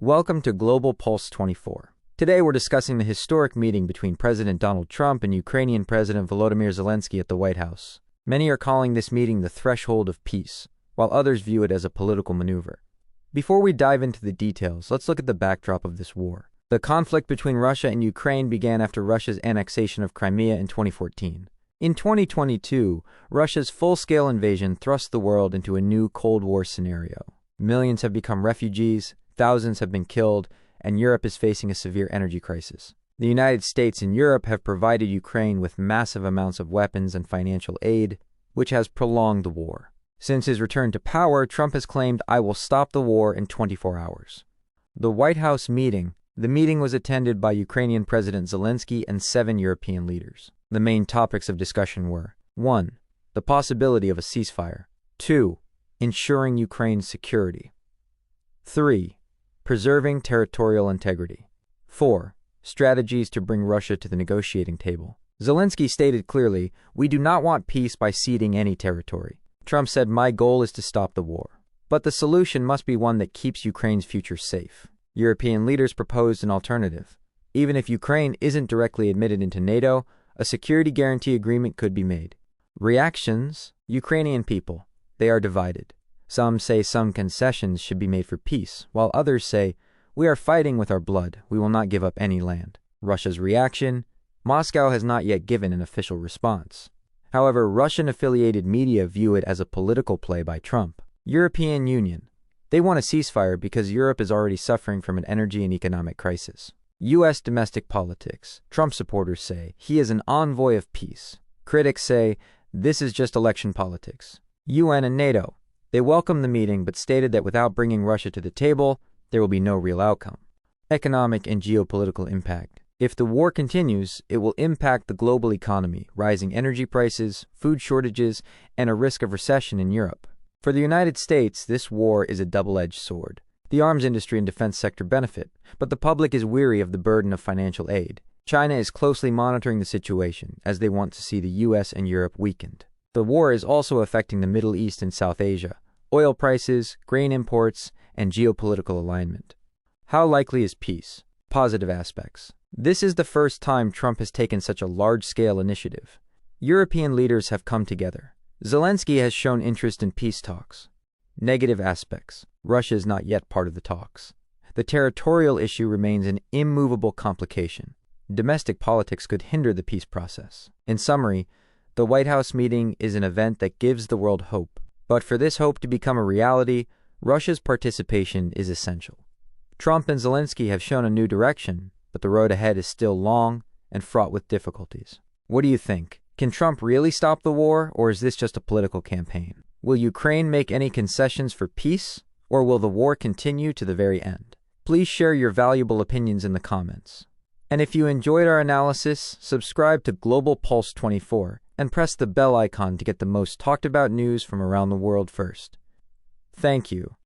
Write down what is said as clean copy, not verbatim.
Welcome to Global Pulse 24. Today we're discussing the historic meeting between President Donald Trump and Ukrainian President Volodymyr Zelensky at the White House. Many are calling this meeting the threshold of peace, while others view it as a political maneuver. Before we dive into the details, let's look at the backdrop of this war. The conflict between Russia and Ukraine began after Russia's annexation of Crimea in 2014. In 2022, Russia's full-scale invasion thrust the world into a new Cold War scenario. Millions have become refugees, thousands have been killed, and Europe is facing a severe energy crisis. The United States and Europe have provided Ukraine with massive amounts of weapons and financial aid, which has prolonged the war. Since his return to power, Trump has claimed, "I will stop the war in 24 hours." The White House meeting. The meeting was attended by Ukrainian President Zelensky and 7 European leaders. The main topics of discussion were 1. The possibility of a ceasefire. 2. Ensuring Ukraine's security. 3. Preserving territorial integrity. 4. Strategies to bring Russia to the negotiating table. Zelensky stated clearly, "We do not want peace by ceding any territory." Trump said, "My goal is to stop the war. But the solution must be one that keeps Ukraine's future safe." European leaders proposed an alternative. Even if Ukraine isn't directly admitted into NATO, a security guarantee agreement could be made. Reactions: Ukrainian people. They are divided. Some say some concessions should be made for peace, while others say, "We are fighting with our blood. We will not give up any land." Russia's reaction: Moscow has not yet given an official response. However, Russian-affiliated media view it as a political play by Trump. European Union. They want a ceasefire because Europe is already suffering from an energy and economic crisis. U.S. domestic politics. Trump supporters say he is an envoy of peace. Critics say this is just election politics. UN and NATO. They welcomed the meeting but stated that without bringing Russia to the table, there will be no real outcome. Economic and geopolitical impact. If the war continues, it will impact the global economy, rising energy prices, food shortages, and a risk of recession in Europe. For the United States, this war is a double-edged sword. The arms industry and defense sector benefit, but the public is weary of the burden of financial aid. China is closely monitoring the situation, as they want to see the U.S. and Europe weakened. The war is also affecting the Middle East and South Asia, oil prices, grain imports, and geopolitical alignment. How likely is peace? Positive aspects. This is the first time Trump has taken such a large-scale initiative. European leaders have come together. Zelensky has shown interest in peace talks. Negative aspects. Russia is not yet part of the talks. The territorial issue remains an immovable complication. Domestic politics could hinder the peace process. In summary, the White House meeting is an event that gives the world hope. But for this hope to become a reality, Russia's participation is essential. Trump and Zelensky have shown a new direction, but the road ahead is still long and fraught with difficulties. What do you think? Can Trump really stop the war, or is this just a political campaign? Will Ukraine make any concessions for peace, or will the war continue to the very end? Please share your valuable opinions in the comments. And if you enjoyed our analysis, subscribe to Global Pulse 24 and press the bell icon to get the most talked about news from around the world first. Thank you.